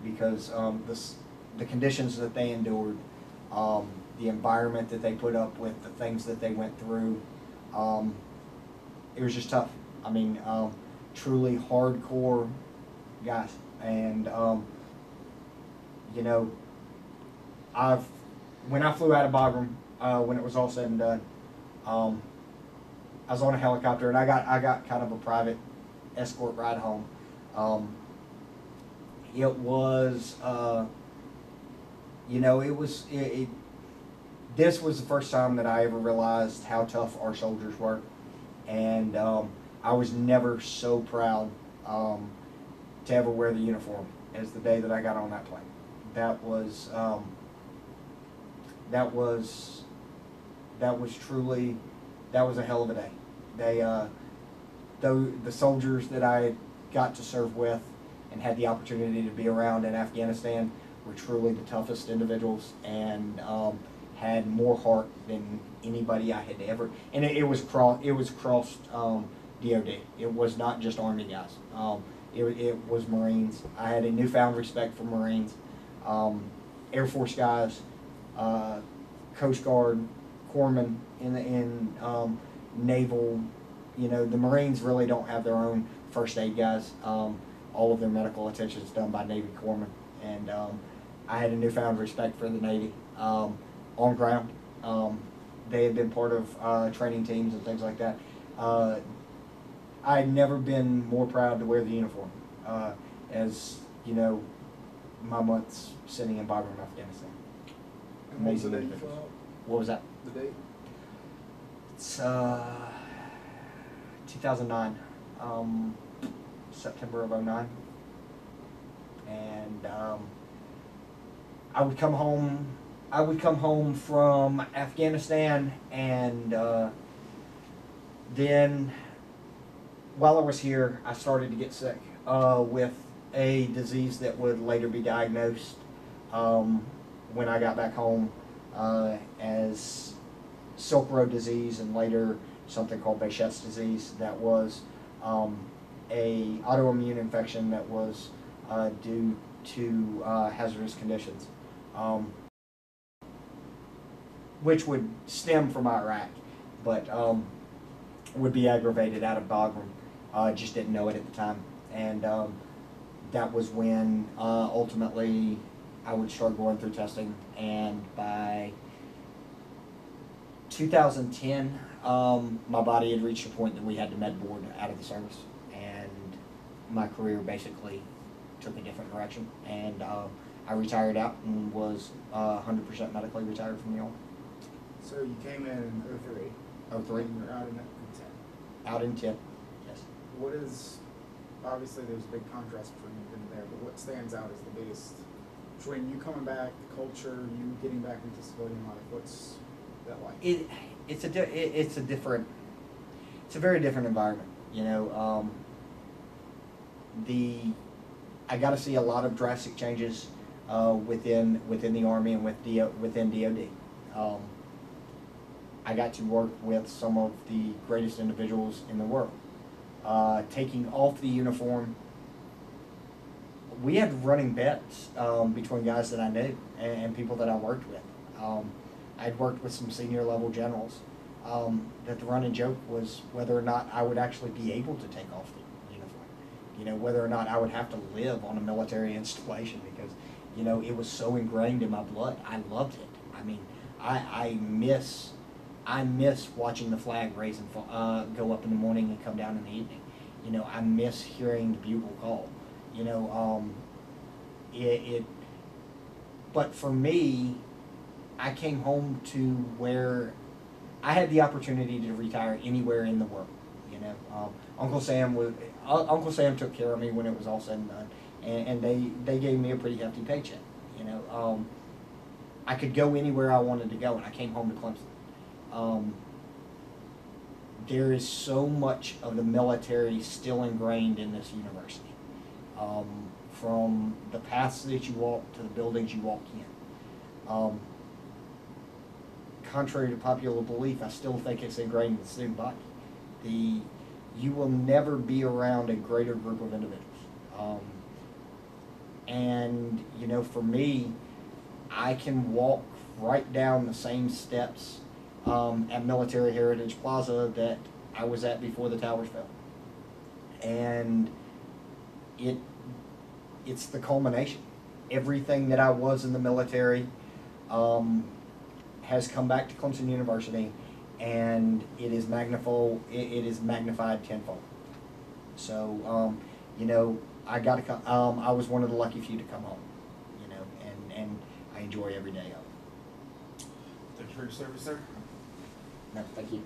because the conditions that they endured, the environment that they put up with, the things that they went through, it was just tough. I mean, truly hardcore guys. And when I flew out of Bagram, when it was all said and done, I was on a helicopter, and I got kind of a private escort ride home. It was, this was the first time that I ever realized how tough our soldiers were, and I was never so proud to ever wear the uniform as the day that I got on that plane. That was truly, that was a hell of a day. The soldiers that I got to serve with and had the opportunity to be around in Afghanistan were truly the toughest individuals, and had more heart than anybody I had ever. And it was crossed DOD. It was not just Army guys. It was Marines. I had a newfound respect for Marines, Air Force guys, Coast Guard, corpsmen in naval. The Marines really don't have their own first aid guys. All of their medical attention is done by Navy corpsmen, and I had a newfound respect for the Navy. On ground, they had been part of training teams and things like that. I had never been more proud to wear the uniform, as my months sitting in Baghdad, Afghanistan. And what was the date you flew out? What was that? The date? It's 2009, September of '09, and I would come home. I would come home from Afghanistan, and then while I was here, I started to get sick with a disease that would later be diagnosed when I got back home as Silk Road disease, and later something called Behçet's disease. That was a autoimmune infection that was due to hazardous conditions, which would stem from Iraq, but would be aggravated out of Baghdad. Just didn't know it at the time, and that was when ultimately I would start going through testing, and by 2010, my body had reached a point that we had to med board out of the service, and my career basically took a different direction, and I retired out and was 100% medically retired from the Army. So you came in 03. 03. And you're out in 10. Out in 10, yes. What is, obviously there's a big contrast between you and there, but what stands out as the biggest, between you coming back, the culture, you getting back into civilian life, what's that like? It's a very different environment, you know. I got to see a lot of drastic changes within the Army and within DoD. I got to work with some of the greatest individuals in the world. Taking off the uniform, we had running bets between guys that I knew and people that I worked with. I'd worked with some senior level generals that the running joke was whether or not I would actually be able to take off the uniform. You know, whether or not I would have to live on a military installation, because, you know, it was so ingrained in my blood. I loved it. I mean, I miss watching the flag raise and go up in the morning and come down in the evening. You know, I miss hearing the bugle call. You know, but for me, I came home to where I had the opportunity to retire anywhere in the world. You know, Uncle Sam took care of me when it was all said and done, and they gave me a pretty hefty paycheck. You know, I could go anywhere I wanted to go, and I came home to Clemson. There is so much of the military still ingrained in this university, from the paths that you walk to the buildings you walk in. Contrary to popular belief, I still think it's ingrained in the student body. You will never be around a greater group of individuals. And, you know, for me, I can walk right down the same steps at Military Heritage Plaza that I was at before the towers fell. And it's the culmination. Everything that I was in the military has come back to Clemson University, and it is magnified tenfold. So, you know, I was one of the lucky few to come home, you know, and I enjoy every day of it. Thank you for your service, sir. No, thank you.